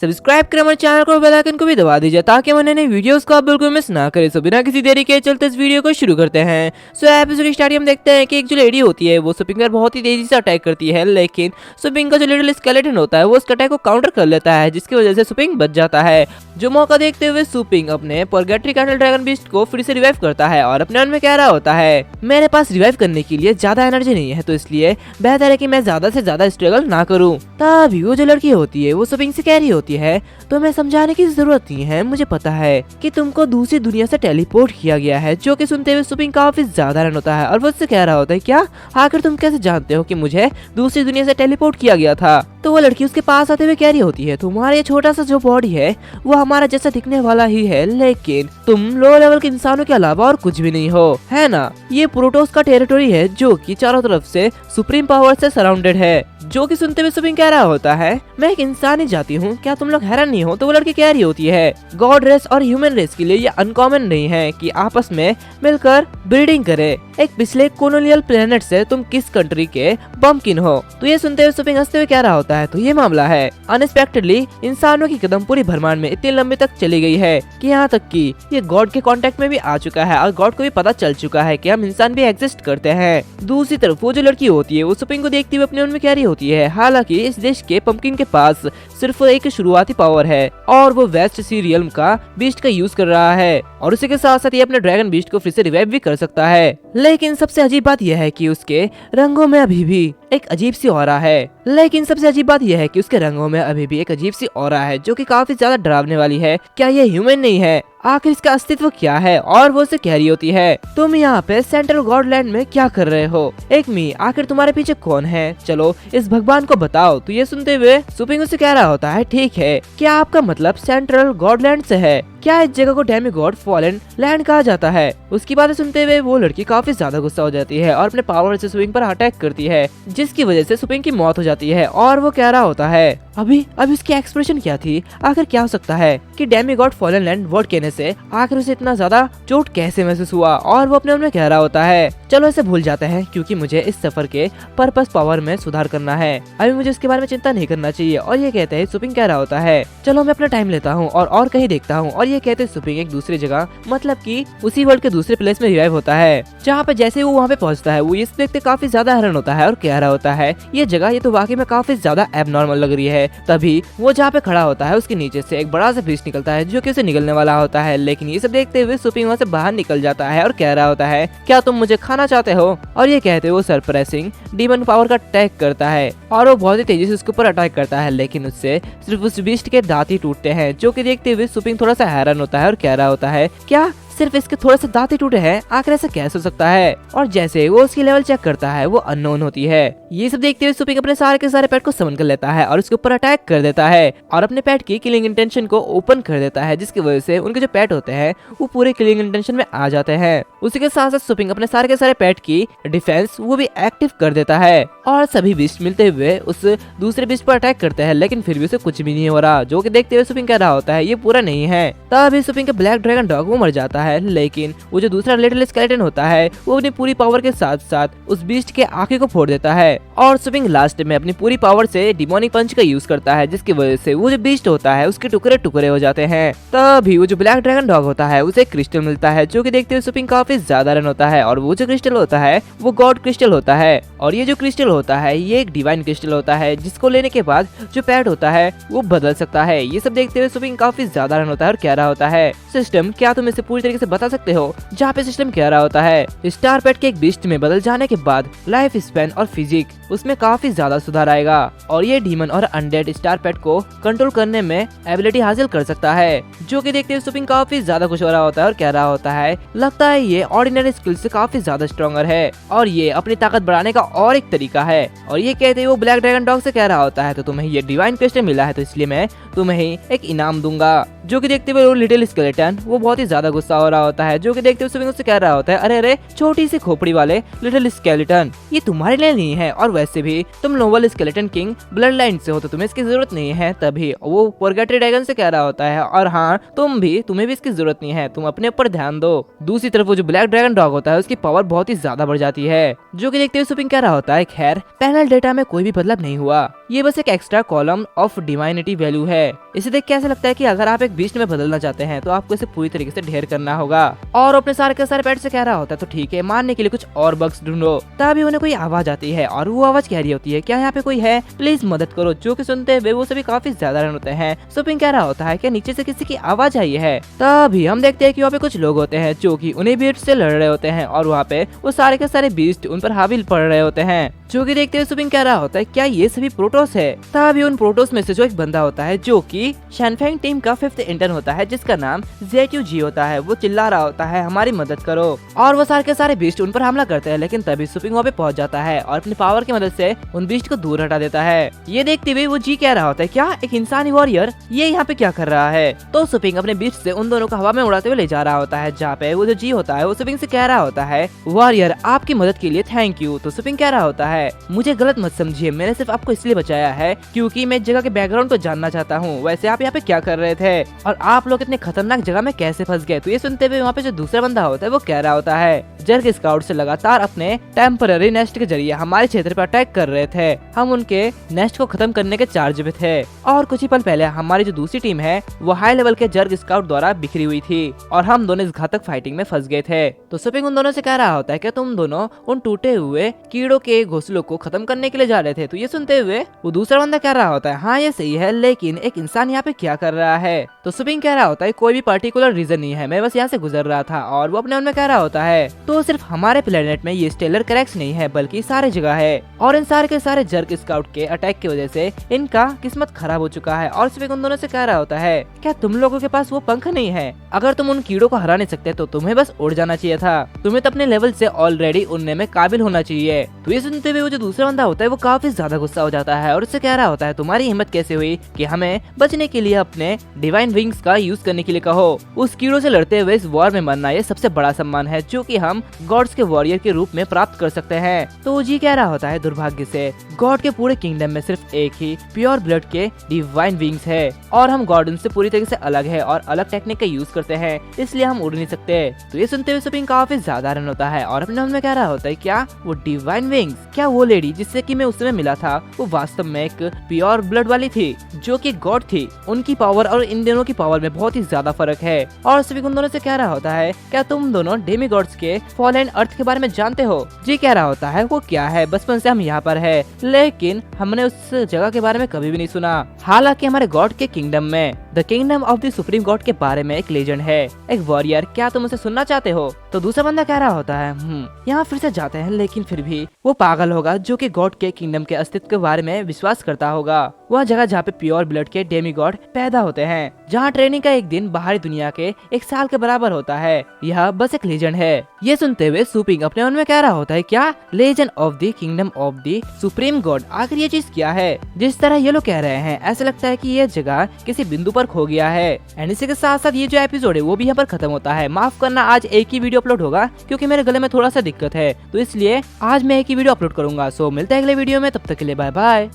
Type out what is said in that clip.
Subscribe कर हमारे channel को, बेल आइकन को भी दबा दीजिए ताकि हमारे नए वीडियोस को आप बिल्कुल मिस ना करें। सो बिना किसी देरी के चलते इस वीडियो को शुरू करते हैं। सो एपिसोड की स्टार्टिंग हम देखते हैं कि एक जो लेडी होती है वो सुपिंग पर बहुत ही तेजी से अटैक करती है, लेकिन सुपिंग का जो लिटिल स्केलेटन होता है वो उस अटैक को काउंटर कर लेता है, जिसकी वजह से सुपिंग बच जाता है। जो मौका देखते हुए सुपिंग अपने परगेटरी कैटल ड्रैगन बीस्ट को फिर से रिवाइव करता है और अपने मन में कह रहा होता है, मेरे पास रिवाइव करने के लिए ज्यादा एनर्जी नहीं है, तो इसलिए बेहतर है कि मैं ज्यादा से ज्यादा स्ट्रगल ना करूं। तभी वो जो लड़की होती है वो सुपिंग से कह रही होती है, तो मैं समझाने की जरूरत नहीं है, मुझे पता है कि तुमको दूसरी दुनिया से टेलीपोर्ट किया गया है। जो कि सुनते हुए सुपिंग काफी ज्यादा हैरान होता है और वो उससे कह रहा होता है, क्या आखिर तुम कैसे जानते हो कि मुझे दूसरी दुनिया से टेलीपोर्ट किया गया था। तो वो लड़की उसके पास आते हुए कह रही होती है, तुम्हारा ये छोटा सा जो बॉडी है वो हमारा जैसा दिखने वाला ही है, लेकिन तुम लो लेवल के इंसानों के अलावा और कुछ भी नहीं हो, है ना। ये प्रोटोस का टेरिटोरी है जो कि चारों तरफ से सुप्रीम पावर से सराउंडेड है। जो कि सुनते हुए सुपिंग कह रहा होता है, मैं एक इंसान ही जाती हूँ, क्या तुम लोग हैरान नहीं हो। तो वो लड़की कह रही होती है, गॉड रेस और ह्यूमन रेस के लिए ये अनकॉमन नहीं है कि आपस में मिलकर ब्रीडिंग करे। एक पिछले कॉलोनियल प्लेनेट से तुम किस कंट्री के बम्पकिन हो। तो ये सुनते हुए सुपिंग हंसते हुए कह रहा होता है, तो ये मामला है। अनएक्सपेक्टेडली इंसानों की कदम पूरी ब्रह्मांड में इतनी लंबी तक चली गई है कि यहाँ तक कि ये गॉड के कांटेक्ट में भी आ चुका है और गॉड को भी पता चल चुका है कि हम इंसान भी एग्जिस्ट करते हैं। दूसरी तरफ वो जो लड़की होती है वो सुपिंग को देखती हुए अपने मन में कह रही होती है, हालांकि इस देश के पंपकिन के पास सिर्फ एक शुरुआती पावर है और वो वेस्ट सी रियल्म का बीस्ट का यूज कर रहा है और उसी के साथ साथ ये अपने ड्रैगन बीस्ट को फिर से रिवाइव भी कर सकता है। लेकिन सबसे अजीब बात यह है कि उसके रंगों में अभी भी एक अजीब सी ऑरा है। लेकिन सबसे अजीब बात यह है कि उसके रंगों में अभी भी एक अजीब सी ऑरा है जो कि काफी ज्यादा डरावने वाली है। क्या ये ह्यूमन नहीं है? आखिर इसका अस्तित्व क्या है? और वो उसे कह रही होती है, तुम यहाँ पे सेंट्रल गॉडलैंड में क्या कर रहे हो? एक मी, आखिर तुम्हारे पीछे कौन है? चलो इस भगवान को बताओ। तो ये सुनते हुए सुपिंग उसे कह रहा होता है, ठीक है, क्या आपका मतलब सेंट्रल गॉडलैंड से है? क्या इस जगह को डेमीगॉड फॉलन लैंड कहा जाता है? उसकी बातें सुनते हुए वो लड़की काफी ज्यादा गुस्सा हो जाती है और अपने पावर से सुपिंग पर अटैक करती है, जिसकी वजह से सुपिंग की मौत हो जाती है। और वो कह रहा होता है, अभी उसकी एक्सप्रेशन क्या थी? आखिर क्या हो सकता है कि डेमीगॉड फॉलन लैंड वर्ड कहने से आखिर उसे इतना ज्यादा चोट कैसे महसूस हुआ? और वो अपने मन में कह रहा होता है, चलो इसे भूल जाते हैं क्योंकि मुझे इस सफर के पर्पस पावर में सुधार करना है, अभी मुझे इसके बारे में चिंता नहीं करना चाहिए। और ये कहते हैं सुपिंग कह रहा होता है, चलो मैं अपना टाइम लेता हूँ और कहीं देखता हूँ। और ये कहते सुपिंग एक दूसरी जगह, मतलब कि उसी वर्ल्ड के दूसरे प्लेस में रिवाइव होता है, जहाँ पे जैसे वो वहाँ पे पहुँचता है वो ये देखते काफी ज्यादा हैरान होता है और कह रहा होता है, ये जगह ये तो वाकई में काफी ज्यादा एबनॉर्मल लग रही है। तभी वो जहाँ पे खड़ा होता है उसके नीचे से एक बड़ा सा बीस्ट निकलता है जो कि उसे निकलने वाला होता है। लेकिन ये सब देखते हुए सुपिंग वहाँ से बाहर निकल जाता है और कह रहा होता है, क्या तुम मुझे खाना चाहते हो? और ये कहते हुए वो सरप्राइजिंग डीमन पावर का अटैक करता है और वो बहुत ही तेजी से उसके ऊपर अटैक करता है, लेकिन उससे सिर्फ उस बीस्ट के दांत ही टूटते हैं। जो कि देखते हुए सुपिंग थोड़ा सा हैरान होता है और कह रहा होता है, क्या सिर्फ इसके थोड़े से दांत ही टूटे हैं? आखिर ऐसा कैसे हो सकता है? और जैसे वो उसकी लेवल चेक करता है वो अननोन होती है। ये सब देखते हुए सुपिंग अपने सारे के सारे पेट को समन कर लेता है और उसके ऊपर अटैक कर देता है और अपने पेट की किलिंग इंटेंशन को ओपन कर देता है, जिसकी वजह से उनके जो पेट होते हैं वो पूरे किलिंग इंटेंशन में आ जाते हैं। उसी के साथ साथ सुपिंग अपने सारे के सारे पेट की डिफेंस वो भी एक्टिव कर देता है और सभी बीस्ट मिलते हुए उस दूसरे बीस्ट पर अटैक करते हैं, लेकिन फिर भी उसे कुछ भी नहीं हो रहा। जो कि देखते हुए सुपिंग कह रहा होता है, ये पूरा नहीं है। तभी सुपिंग का ब्लैक ड्रैगन डॉग वो मर जाता है, लेकिन वो जो दूसरा लिटिल स्केलेटन होता है वो अपनी पूरी पावर के साथ साथ उस बीस्ट के आंखें को फोड़ देता है और सुपिंग लास्ट में अपनी पूरी पावर से डिमोनिक पंच का यूज करता है, जिसकी वजह से वो जो बीस्ट होता है उसके टुकड़े टुकड़े हो जाते हैं। तभी वो जो ब्लैक ड्रैगन डॉग होता है उसे क्रिस्टल मिलता है, जो कि देखते हुए सुपिंग काफी ज्यादा रन होता है और वो जो क्रिस्टल होता है वो गॉड क्रिस्टल होता है और ये जो क्रिस्टल होता है ये एक डिवाइन क्रिस्टल होता है, जिसको लेने के बाद जो पैड होता है वो बदल सकता है। ये सब देखते हुए सुपिंग काफी ज्यादा रन होता है और कह रहा होता है, सिस्टम क्या तुम इसे पूरी तरीके से बता सकते हो? जहाँ पे सिस्टम कह रहा होता है, स्टार पेट के एक बीस्ट में बदल जाने के बाद लाइफ स्पैन और फिजिक उसमें काफी ज्यादा सुधार आएगा और ये डीमन और अनडेड स्टार पेट को कंट्रोल करने में एबिलिटी हासिल कर सकता है। जो कि देखते हुए सुपिंग काफी ज्यादा खुश हो रहा होता है और कह रहा होता है, लगता है ये ऑर्डिनरी स्किल से काफी ज्यादा स्ट्रॉन्गर है और ये अपनी ताकत बढ़ाने का और एक तरीका है। और ये कहते हुए वो ब्लैक ड्रैगन डॉग से कह रहा होता है, तो तुम्हें ये डिवाइन क्रिस्टल मिला है तो इसलिए मैं तुम्हें एक इनाम दूंगा। जो कि देखते हुए वो लिटिल स्केलेटन वो बहुत ही ज्यादा गुस्सा हो रहा होता है, जो कि देखते हुए सुपिंग उससे कह रहा होता है, अरे अरे छोटी सी खोपड़ी वाले लिटिल स्केलेटन, ये तुम्हारे लिए नहीं है, और वैसे भी तुम noble skeleton king blood line से हो तो तुम्हें इसकी जरूरत नहीं है। तभी वो परगेटरी ड्रैगन से कह रहा होता है, और हाँ तुम्हें भी इसकी जरूरत नहीं है, तुम अपने ऊपर ध्यान दो। दूसरी तरफ वो जो ब्लैक ड्रैगन डॉग होता है उसकी पावर बहुत ही ज्यादा बढ़ जाती है, जो कि देखते हुए सुपिंग कह रहा होता है, खैर पैनल डेटा में कोई भी बदलाव नहीं हुआ, ये बस एक extra column of divinity value है। इसे देख के ऐसा लगता है कि अगर आप एक बीस्ट में बदलना चाहते हैं तो आपको इसे पूरी तरीके से ढेर करना होगा। और अपने सारे के सारे पेट से कह रहा होता है, तो ठीक है, मारने के लिए कुछ और बग्स ढूंढो। तभी उन्हें कोई आवाज आती है और वो आवाज कह रही होती है, क्या यहाँ पे कोई है, प्लीज मदद करो। जो कि सुनते हुए वो सभी काफी ज्यादा रन होते हैं। सुपिंग कह रहा होता है, क्या नीचे से किसी की आवाज आई है। तभी हम देखते हैं कि वहाँ पे कुछ लोग होते हैं जो कि उन्हें बीस्ट से लड़ रहे होते हैं, और वहाँ पे वो सारे के सारे बीस्ट उन पर हावी पड़ रहे होते हैं। जो कि देखते हुए सुपिंग कह रहा होता है, क्या ये सभी प्रोटोस है। तभी उन प्रोटोस में से जो एक बंदा होता है जो कि शैनफेंग टीम का 5th इंटर्न होता है, जिसका नाम ZUG होता है, वो चिल्ला रहा होता है, हमारी मदद करो। और वो सारे के सारे बीस्ट उन पर हमला करते हैं, लेकिन तभी सुपिंग वहाँ पे पहुंच जाता है और अपनी पावर की मदद से उन बीस्ट को दूर हटा देता है। ये देखते हुए वो जी कह रहा होता है, क्या एक इंसानी वॉरियर ये यहाँ पे क्या कर रहा है। तो सुपिंग अपने बीस्ट से उन दोनों को हवा में उड़ाते हुए ले जा रहा होता है, जहाँ पे वो जो जी होता है वो सुपिंग से कह रहा होता है, वॉरियर आपकी मदद के लिए थैंक यू। तो सुपिंग कह रहा होता है, मुझे गलत मत समझिए, मैंने सिर्फ आपको इसलिए बचाया है क्योंकि मैं इस जगह के बैकग्राउंड को जानना चाहता हूँ। वैसे आप यहाँ पे क्या कर रहे थे और आप लोग इतने खतरनाक जगह में कैसे फंस गए। तो ये सुनते हुए वहाँ पे जो दूसरा बंदा होता है वो कह रहा होता है, जर्ग स्काउट से लगातार अपने टेम्पररी नेस्ट के जरिए हमारे क्षेत्र पर अटैक कर रहे थे, हम उनके नेस्ट को खत्म करने के चार्ज में थे, और कुछ ही पल पहले हमारी जो दूसरी टीम है वो हाई लेवल के जर्ग स्काउट द्वारा बिखरी हुई थी और हम दोनों इस घातक फाइटिंग में फंस गए थे। तो सुपिंग उन दोनों से कह रहा होता है, क्या तुम दोनों उन टूटे हुए कीड़ों के घोंसलों को खत्म करने के लिए जा रहे थे। तो ये सुनते हुए वो दूसरा बंदा कह रहा होता है, हाँ ये सही है, लेकिन एक इंसान यहाँ पे क्या कर रहा है। तो सुपिंग कह रहा होता है, कोई भी पर्टिकुलर रीजन नहीं है, मैं बस यहाँ से गुजर रहा था। और वो अपने मन में कह रहा होता है, तो सिर्फ हमारे प्लेनेट में ये स्टेलर क्रैक्स नहीं है बल्कि सारे जगह है, और इन सारे के सारे जर्ग स्काउट के अटैक की वजह से इनका किस्मत खराब हो चुका है। और सुपिंग उन दोनों से कह रहा होता है, क्या तुम लोगों के पास वो पंख नहीं है, अगर तुम उन कीड़ों को हरा नहीं सकते तो तुम्हें बस उड़ जाना चाहिए था, तुम्हें तो अपने लेवल से ऑलरेडी उड़ने में काबिल होना चाहिए। तो ये सुनते हुए वो जो दूसरा बंदा होता है वो काफी ज्यादा गुस्सा हो जाता है और उससे कह रहा होता है, तुम्हारी हिम्मत कैसे हुई कि हमें बचने के लिए अपने डिवाइन विंग्स का यूज करने के लिए कहो। उस कीड़ों से लड़ते हुए इस वॉर में मरना ये सबसे बड़ा सम्मान है जो कि हम गॉड्स के वॉरियर के रूप में प्राप्त कर सकते हैं। तो वो जी कह रहा होता है, दुर्भाग्य से गॉड के पूरे किंगडम में सिर्फ एक ही प्योर ब्लड के डिवाइन विंग्स है, और हम गॉड उनसे पूरी तरीके से अलग है और अलग टेक्निक का यूज करते हैं, इसलिए हम उड़ नहीं सकते। तो ये सुनते हुए सुपिंग काफी ज्यादा रन होता है और अपने मन में कह रहा होता है, क्या वो डिवाइन विंग्स, क्या वो लेडी जिससे कि मैं उस समय मिला था वो वास्तव में एक प्योर ब्लड वाली थी जो कि गॉड थी। उनकी पावर और इन दोनों की पावर में बहुत ही ज्यादा फर्क है। और सुपिंग उन दोनों से कह रहा होता है, क्या तुम दोनों डेमी गॉड्स के फॉलन अर्थ के बारे में जानते हो। जी कह रहा होता है, वो क्या है, बचपन से हम यहाँ पर है लेकिन हमने उस जगह के बारे में कभी भी नहीं सुना। हालांकि हमारे गॉड के किंगडम में the kingdom of the supreme God के बारे में एक लेजेंड है, एक वॉरियर, क्या तुम उसे सुनना चाहते हो। तो दूसरा बंदा कह रहा होता है, यहाँ फिर से जाते हैं, लेकिन फिर भी वो पागल होगा जो कि गॉड के किंगडम के अस्तित्व के बारे में विश्वास करता होगा। वह जगह जहाँ पे प्योर ब्लड के डेमी गॉड पैदा होते हैं, जहाँ ट्रेनिंग का एक दिन बाहरी दुनिया के 1 साल के बराबर होता है। यह बस एक लेजेंड है। ये सुनते हुए सुपिंग अपने मन में कह रहा होता है, क्या legend of the kingdom of the supreme God, आखिर ये चीज क्या है। जिस तरह ये लोग कह रहे हैं ऐसा लगता है कि ये जगह किसी बिंदु पर खो गया है। एंड इसी के साथ साथ ये जो एपिसोड है वो भी यहाँ पर खत्म होता है। माफ करना, आज एक ही वीडियो अपलोड होगा क्योंकि मेरे गले में थोड़ा सा दिक्कत है, तो इसलिए आज मैं एक ही वीडियो अपलोड करूंगा। सो मिलते हैं अगले वीडियो में, तब तक के लिए बाय बाय।